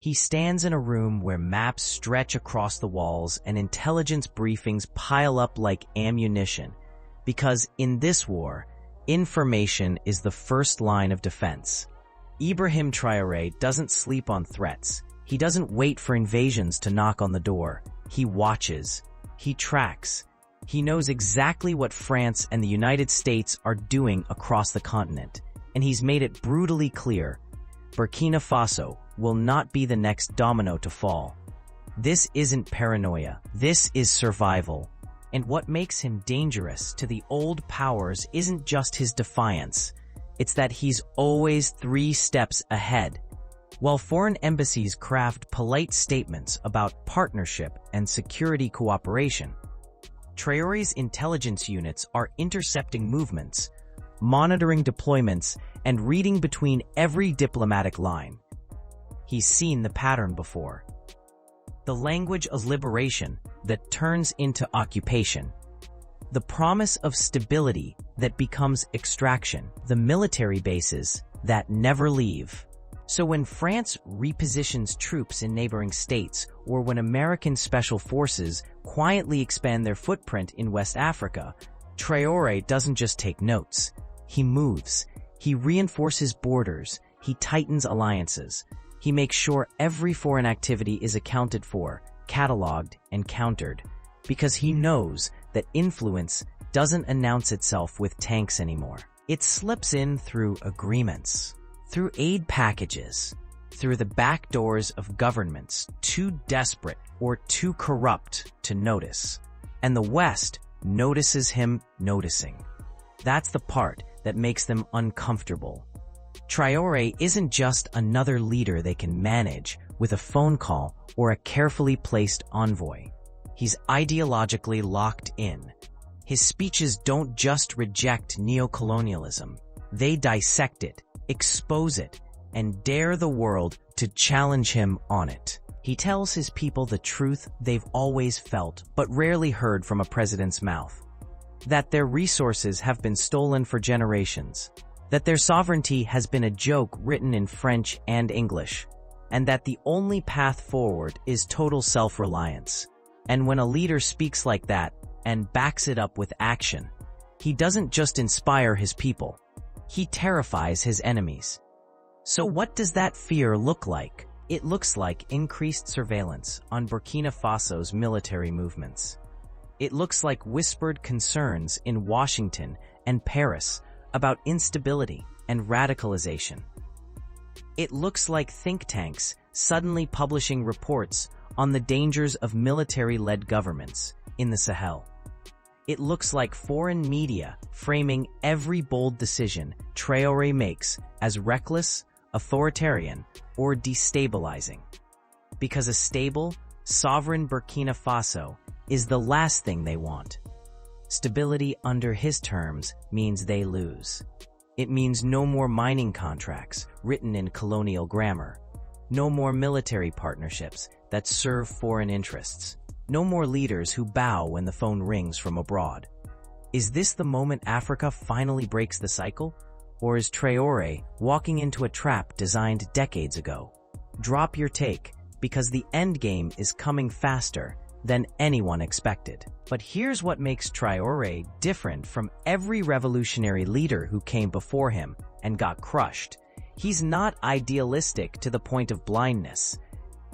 He stands in a room where maps stretch across the walls and intelligence briefings pile up like ammunition, because in this war, information is the first line of defense. Ibrahim Traoré doesn't sleep on threats. He doesn't wait for invasions to knock on the door. He watches. He tracks. He knows exactly what France and the United States are doing across the continent, and he's made it brutally clear: Burkina Faso will not be the next domino to fall. This isn't paranoia. This is survival. And what makes him dangerous to the old powers isn't just his defiance. It's that he's always 3 steps ahead. While foreign embassies craft polite statements about partnership and security cooperation, Traoré's intelligence units are intercepting movements, monitoring deployments, and reading between every diplomatic line. He's seen the pattern before. The language of liberation that turns into occupation. The promise of stability that becomes extraction. The military bases that never leave. So when France repositions troops in neighboring states, or when American special forces quietly expand their footprint in West Africa, Traoré doesn't just take notes. He moves. He reinforces borders. He tightens alliances. He makes sure every foreign activity is accounted for, cataloged, and countered, because he knows that influence doesn't announce itself with tanks anymore. It slips in through agreements, through aid packages, through the back doors of governments too desperate or too corrupt to notice. And the West notices him noticing. That's the part that makes them uncomfortable. Traoré isn't just another leader they can manage with a phone call or a carefully placed envoy. He's ideologically locked in. His speeches don't just reject neocolonialism. They dissect it, expose it, and dare the world to challenge him on it. He tells his people the truth they've always felt but rarely heard from a president's mouth. That their resources have been stolen for generations. That their sovereignty has been a joke written in French and English, and that the only path forward is total self-reliance. And when a leader speaks like that and backs it up with action, he doesn't just inspire his people, he terrifies his enemies. So what does that fear look like? It looks like increased surveillance on Burkina Faso's military movements. It looks like whispered concerns in Washington and Paris about instability and radicalization. It looks like think tanks suddenly publishing reports on the dangers of military-led governments in the Sahel. It looks like foreign media framing every bold decision Traoré makes as reckless, authoritarian, or destabilizing. Because a stable, sovereign Burkina Faso is the last thing they want. Stability under his terms means they lose. It means no more mining contracts written in colonial grammar. No more military partnerships that serve foreign interests. No more leaders who bow when the phone rings from abroad. Is this the moment Africa finally breaks the cycle? Or is Traoré walking into a trap designed decades ago? Drop your take, because the endgame is coming faster than anyone expected. But here's what makes Traoré different from every revolutionary leader who came before him and got crushed. He's not idealistic to the point of blindness.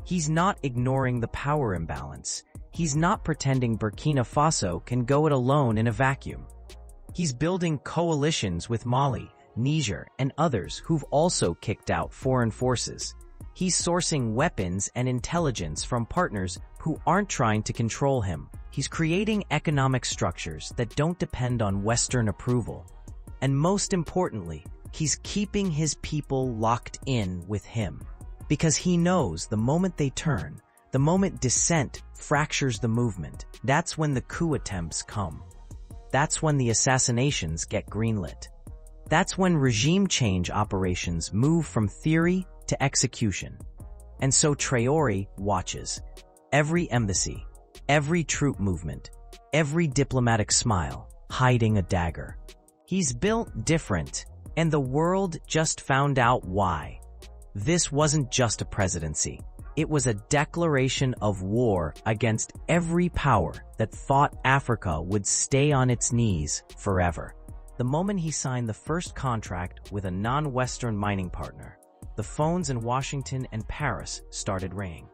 He's not ignoring the power imbalance. He's not pretending Burkina Faso can go it alone in a vacuum. He's building coalitions with Mali, Niger, and others who've also kicked out foreign forces. He's sourcing weapons and intelligence from partners who aren't trying to control him. He's creating economic structures that don't depend on Western approval. And most importantly, he's keeping his people locked in with him. Because he knows the moment they turn, the moment dissent fractures the movement, that's when the coup attempts come. That's when the assassinations get greenlit. That's when regime change operations move from theory to execution. And so Traoré watches every embassy, every troop movement, every diplomatic smile, hiding a dagger. He's built different, and the world just found out why. This wasn't just a presidency. It was a declaration of war against every power that thought Africa would stay on its knees forever. The moment he signed the first contract with a non-Western mining partner, the phones in Washington and Paris started ringing.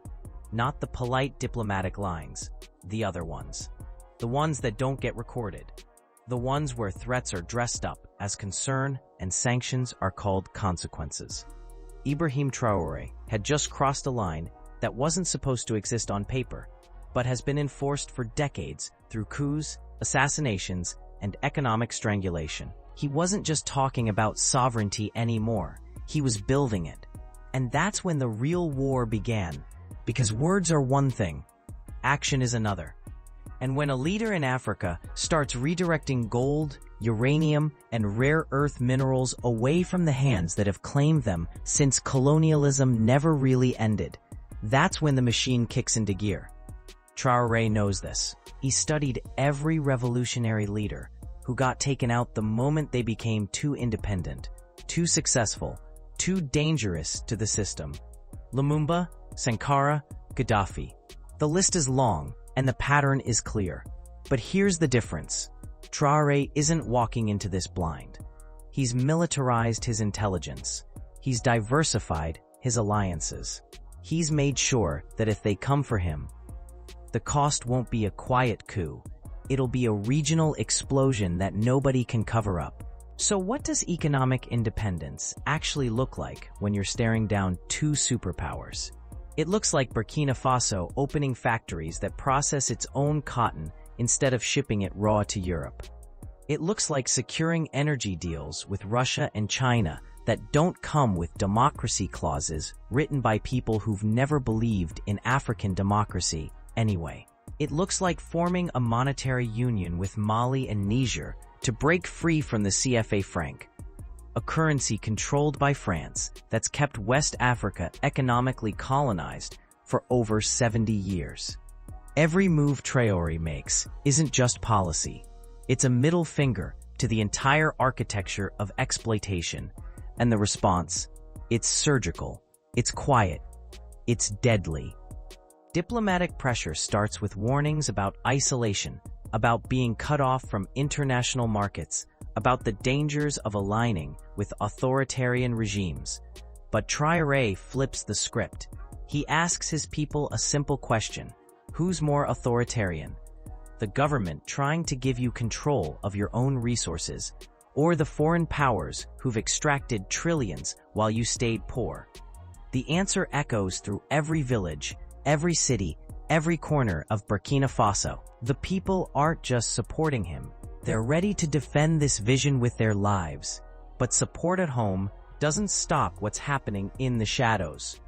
Not the polite diplomatic lines, the other ones. The ones that don't get recorded. The ones where threats are dressed up as concern and sanctions are called consequences. Ibrahim Traoré had just crossed a line that wasn't supposed to exist on paper, but has been enforced for decades through coups, assassinations, and economic strangulation. He wasn't just talking about sovereignty anymore, he was building it. And that's when the real war began, because words are one thing, action is another. And when a leader in Africa starts redirecting gold, uranium, and rare earth minerals away from the hands that have claimed them since colonialism never really ended, that's when the machine kicks into gear. Traoré knows this. He studied every revolutionary leader who got taken out the moment they became too independent, too successful, too dangerous to the system. Lumumba, Sankara, Gaddafi. The list is long, and the pattern is clear. But here's the difference. Traoré isn't walking into this blind. He's militarized his intelligence. He's diversified his alliances. He's made sure that if they come for him, the cost won't be a quiet coup. It'll be a regional explosion that nobody can cover up. So what does economic independence actually look like when you're staring down two superpowers? It looks like Burkina Faso opening factories that process its own cotton instead of shipping it raw to Europe. It looks like securing energy deals with Russia and China that don't come with democracy clauses written by people who've never believed in African democracy anyway. It looks like forming a monetary union with Mali and Niger to break free from the CFA franc, a currency controlled by France that's kept West Africa economically colonized for over 70 years. Every move Traoré makes isn't just policy. It's a middle finger to the entire architecture of exploitation. And the response? It's surgical, it's quiet, it's deadly. Diplomatic pressure starts with warnings about isolation, about being cut off from international markets, about the dangers of aligning with authoritarian regimes. But Traoré flips the script. He asks his people a simple question. Who's more authoritarian? The government trying to give you control of your own resources, or the foreign powers who've extracted trillions while you stayed poor? The answer echoes through every village, every city, every corner of Burkina Faso. The people aren't just supporting him. They're ready to defend this vision with their lives. But support at home doesn't stop what's happening in the shadows.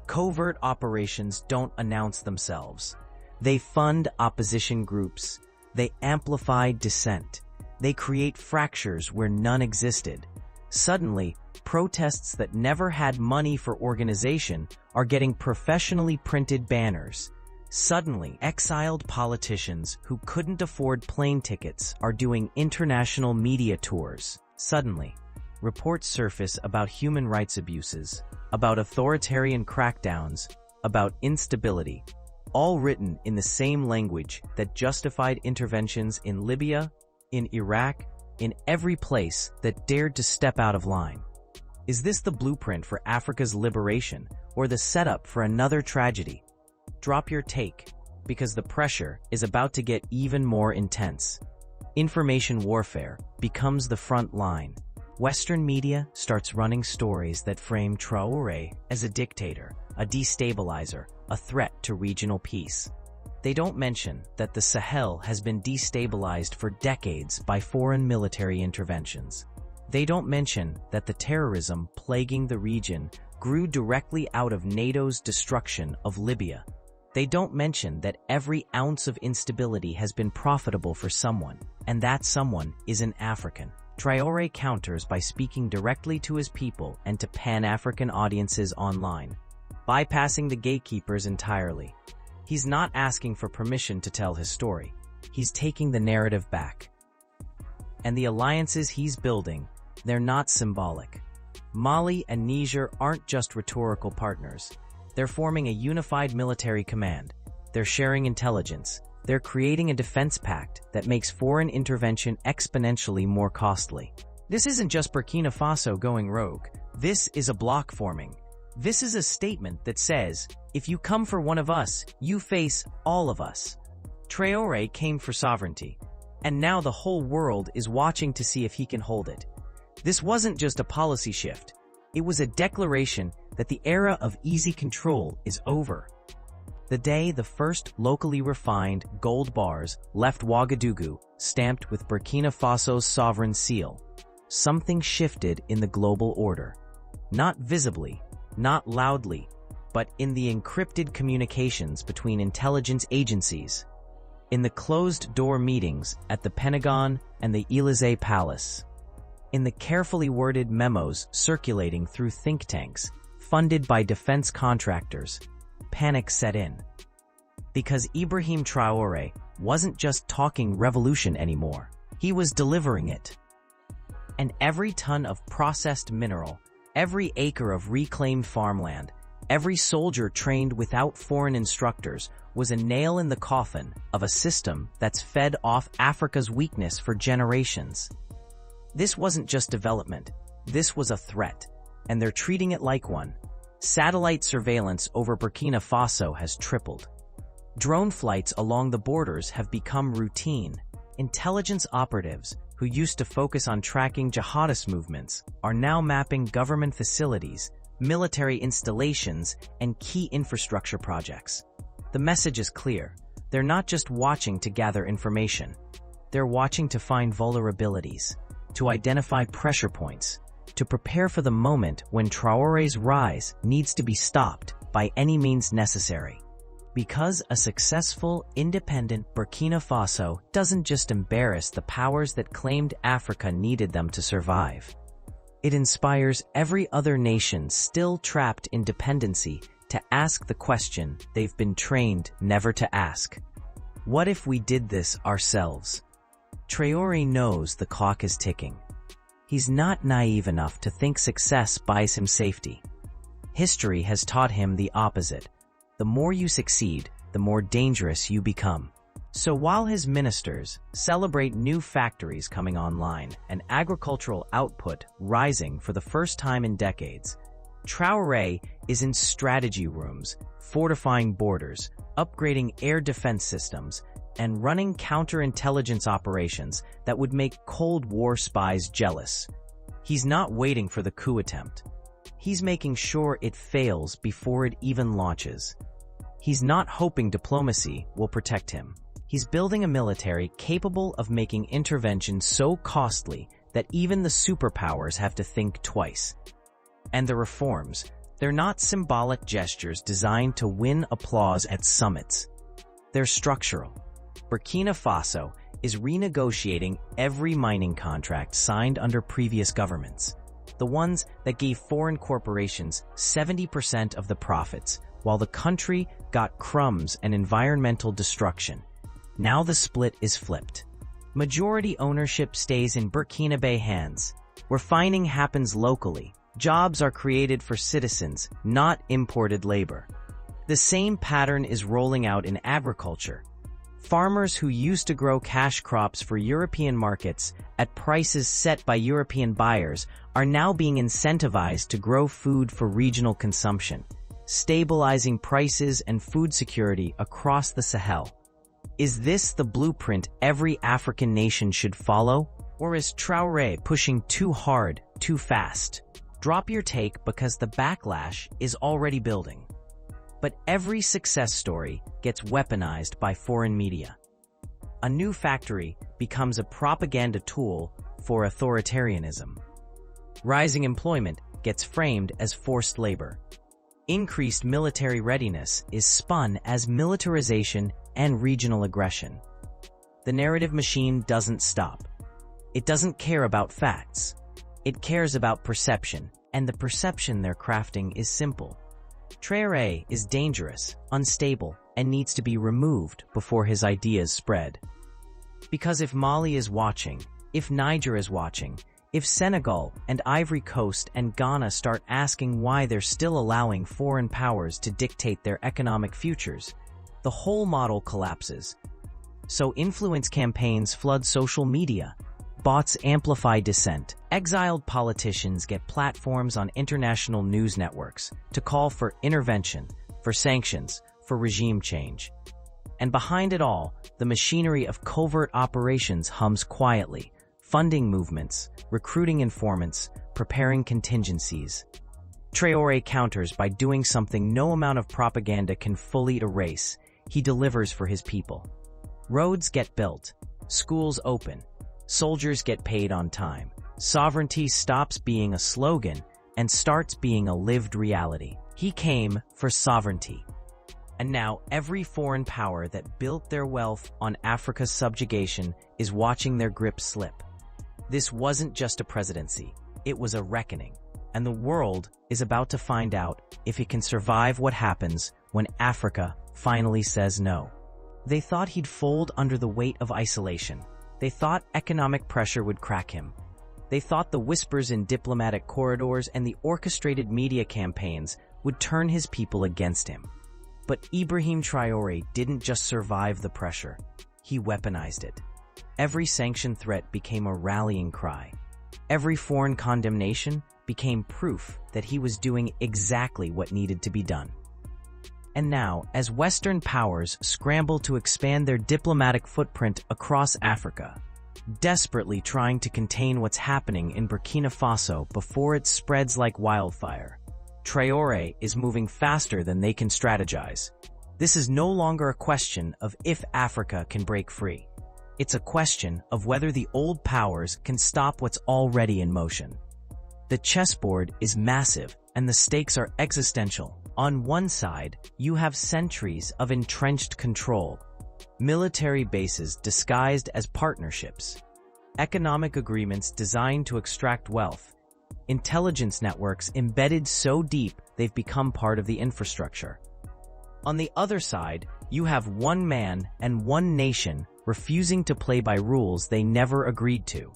Covert operations don't announce themselves. They fund opposition groups. They amplify dissent. They create fractures where none existed. Suddenly, protests that never had money for organization are getting professionally printed banners. Suddenly, exiled politicians who couldn't afford plane tickets are doing international media tours. Suddenly, reports surface about human rights abuses, about authoritarian crackdowns, about instability, all written in the same language that justified interventions in Libya, in Iraq, in every place that dared to step out of line. Is this the blueprint for Africa's liberation, or the setup for another tragedy? Drop your take, because the pressure is about to get even more intense. Information warfare becomes the front line. Western media starts running stories that frame Traoré as a dictator, a destabilizer, a threat to regional peace. They don't mention that the Sahel has been destabilized for decades by foreign military interventions. They don't mention that the terrorism plaguing the region grew directly out of NATO's destruction of Libya. They don't mention that every ounce of instability has been profitable for someone, and that someone is an African. Traoré counters by speaking directly to his people and to Pan-African audiences online, bypassing the gatekeepers entirely. He's not asking for permission to tell his story. He's taking the narrative back. And the alliances he's building, they're not symbolic. Mali and Niger aren't just rhetorical partners. They're forming a unified military command. They're sharing intelligence. They're creating a defense pact that makes foreign intervention exponentially more costly. This isn't just Burkina Faso going rogue. This is a bloc forming. This is a statement that says, if you come for one of us, you face all of us. Traore came for sovereignty, and now the whole world is watching to see if he can hold it. This wasn't just a policy shift. It was a declaration that the era of easy control is over. The day the first locally refined gold bars left Ouagadougou stamped with Burkina Faso's sovereign seal, something shifted in the global order. Not visibly, not loudly, but in the encrypted communications between intelligence agencies, in the closed-door meetings at the Pentagon and the Élysée Palace, in the carefully worded memos circulating through think tanks funded by defense contractors. Panic set in. Because Ibrahim Traoré wasn't just talking revolution anymore. He was delivering it. And every ton of processed mineral, every acre of reclaimed farmland, every soldier trained without foreign instructors was a nail in the coffin of a system that's fed off Africa's weakness for generations. This wasn't just development. This was a threat, and they're treating it like one. Satellite surveillance over Burkina Faso has tripled. Drone flights along the borders have become routine. Intelligence operatives, who used to focus on tracking jihadist movements, are now mapping government facilities, military installations, and key infrastructure projects. The message is clear. They're not just watching to gather information. They're watching to find vulnerabilities, to identify pressure points, to prepare for the moment when Traoré's rise needs to be stopped by any means necessary. Because a successful, independent Burkina Faso doesn't just embarrass the powers that claimed Africa needed them to survive. It inspires every other nation still trapped in dependency to ask the question they've been trained never to ask. What if we did this ourselves? Traoré knows the clock is ticking. He's not naive enough to think success buys him safety. History has taught him the opposite. The more you succeed, the more dangerous you become. So while his ministers celebrate new factories coming online and agricultural output rising for the first time in decades, Traoré is in strategy rooms, fortifying borders, upgrading air defense systems, and running counterintelligence operations that would make Cold War spies jealous. He's not waiting for the coup attempt. He's making sure it fails before it even launches. He's not hoping diplomacy will protect him. He's building a military capable of making intervention so costly that even the superpowers have to think twice. And the reforms, they're not symbolic gestures designed to win applause at summits. They're structural. Burkina Faso is renegotiating every mining contract signed under previous governments, the ones that gave foreign corporations 70% of the profits, while the country got crumbs and environmental destruction. Now the split is flipped. Majority ownership stays in Burkinabe hands. Refining happens locally. Jobs are created for citizens, not imported labor. The same pattern is rolling out in agriculture. Farmers who used to grow cash crops for European markets at prices set by European buyers are now being incentivized to grow food for regional consumption, stabilizing prices and food security across the Sahel. Is this the blueprint every African nation should follow? Or is Traoré pushing too hard, too fast? Drop your take because the backlash is already building. But every success story gets weaponized by foreign media. A new factory becomes a propaganda tool for authoritarianism. Rising employment gets framed as forced labor. Increased military readiness is spun as militarization and regional aggression. The narrative machine doesn't stop. It doesn't care about facts. It cares about perception, and the perception they're crafting is simple. Traoré is dangerous, unstable, and needs to be removed before his ideas spread. Because if Mali is watching, if Niger is watching, If Senegal and Ivory Coast and Ghana start asking why they're still allowing foreign powers to dictate their economic futures, the whole model collapses. So influence campaigns flood social media, bots amplify dissent, exiled politicians get platforms on international news networks to call for intervention, for sanctions, for regime change. And behind it all, the machinery of covert operations hums quietly, funding movements, recruiting informants, preparing contingencies. Traore counters by doing something no amount of propaganda can fully erase. He delivers for his people. Roads get built, schools open, soldiers get paid on time. Sovereignty stops being a slogan and starts being a lived reality. He came for sovereignty. And now every foreign power that built their wealth on Africa's subjugation is watching their grip slip. This wasn't just a presidency, it was a reckoning. And the world is about to find out if it can survive what happens when Africa finally says no. They thought he'd fold under the weight of isolation. They thought economic pressure would crack him. They thought the whispers in diplomatic corridors and the orchestrated media campaigns would turn his people against him. But Ibrahim Traoré didn't just survive the pressure, he weaponized it. Every sanction threat became a rallying cry. Every foreign condemnation became proof that he was doing exactly what needed to be done. And now, as Western powers scramble to expand their diplomatic footprint across Africa, desperately trying to contain what's happening in Burkina Faso before it spreads like wildfire, Traore is moving faster than they can strategize. This is no longer a question of if Africa can break free. It's a question of whether the old powers can stop what's already in motion. The chessboard is massive and the stakes are existential. On one side, you have centuries of entrenched control, military bases disguised as partnerships, economic agreements designed to extract wealth, intelligence networks embedded so deep they've become part of the infrastructure. On the other side, you have one man and one nation refusing to play by rules they never agreed to.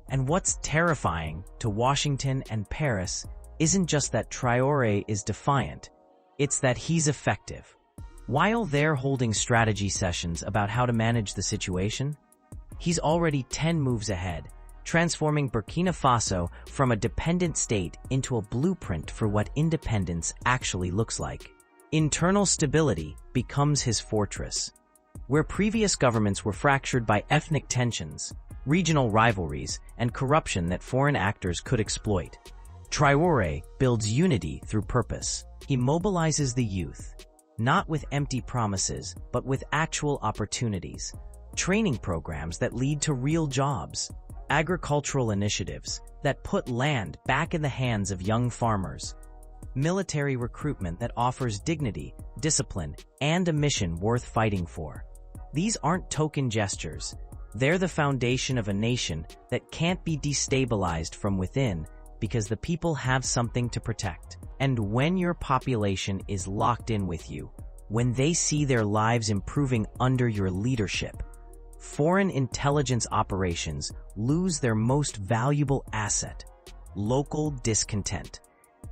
And what's terrifying to Washington and Paris isn't just that Traore is defiant, it's that he's effective. While they're holding strategy sessions about how to manage the situation, he's already 10 moves ahead, transforming Burkina Faso from a dependent state into a blueprint for what independence actually looks like. Internal stability becomes his fortress. Where previous governments were fractured by ethnic tensions, regional rivalries, and corruption that foreign actors could exploit, Traore builds unity through purpose. He mobilizes the youth, not with empty promises, but with actual opportunities, training programs that lead to real jobs, agricultural initiatives that put land back in the hands of young farmers, military recruitment that offers dignity, discipline, and a mission worth fighting for. These aren't token gestures. They're the foundation of a nation that can't be destabilized from within because the people have something to protect. And when your population is locked in with you, when they see their lives improving under your leadership, foreign intelligence operations lose their most valuable asset: local discontent.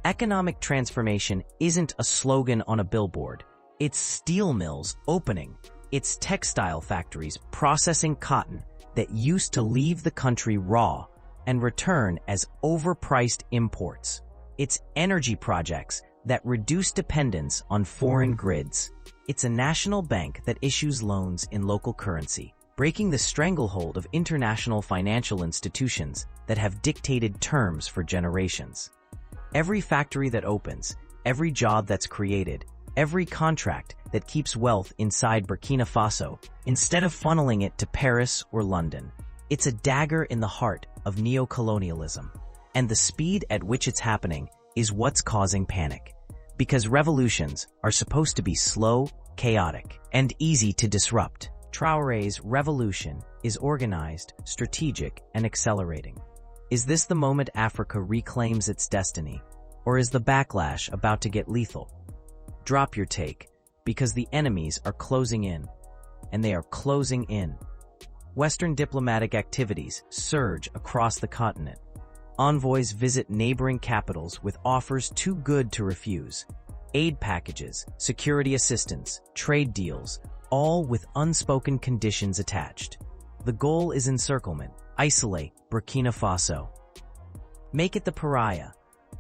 Economic transformation isn't a slogan on a billboard. It's steel mills opening. It's textile factories processing cotton that used to leave the country raw and return as overpriced imports. It's energy projects that reduce dependence on foreign grids. It's a national bank that issues loans in local currency, breaking the stranglehold of international financial institutions that have dictated terms for generations. Every factory that opens, every job that's created, every contract that keeps wealth inside Burkina Faso, instead of funneling it to Paris or London, it's a dagger in the heart of neo-colonialism. And the speed at which it's happening is what's causing panic. Because revolutions are supposed to be slow, chaotic, and easy to disrupt. Traoré's revolution is organized, strategic, and accelerating. Is this the moment Africa reclaims its destiny? Or is the backlash about to get lethal? Drop your take, because the enemies are closing in, and they are closing in. Western diplomatic activities surge across the continent. envoys visit neighboring capitals with offers too good to refuse. Aid packages, security assistance, trade deals, all with unspoken conditions attached. The goal is encirclement, isolate Burkina Faso. Make it the pariah.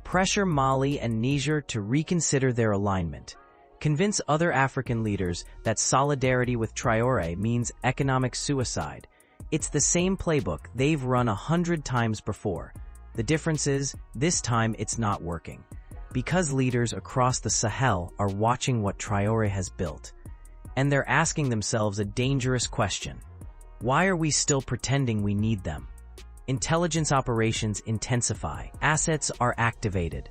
Pressure Mali and Niger to reconsider their alignment. Convince other African leaders that solidarity with Traore means economic suicide. It's the same playbook they've run 100 times before. The difference is, this time it's not working. Because leaders across the Sahel are watching what Traore has built. And they're asking themselves a dangerous question. Why are we still pretending we need them? Intelligence operations intensify. Assets are activated.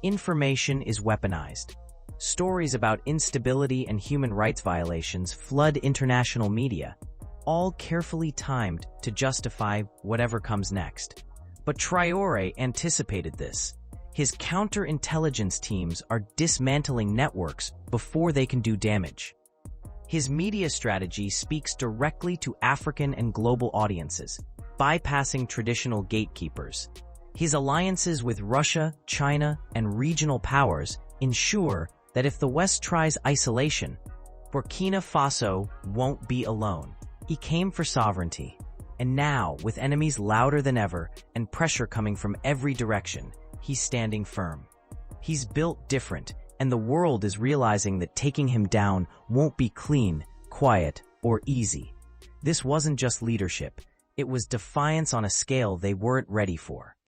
Information is weaponized. Stories about instability and human rights violations flood international media, all carefully timed to justify whatever comes next. But Traore anticipated this. His counterintelligence teams are dismantling networks before they can do damage. His media strategy speaks directly to African and global audiences, bypassing traditional gatekeepers. His alliances with Russia, China, and regional powers ensure that if the West tries isolation, Burkina Faso won't be alone. He came for sovereignty. And now, with enemies louder than ever and pressure coming from every direction, he's standing firm. He's built different, and the world is realizing that taking him down won't be clean, quiet, or easy. This wasn't just leadership. It was defiance on a scale they weren't ready for.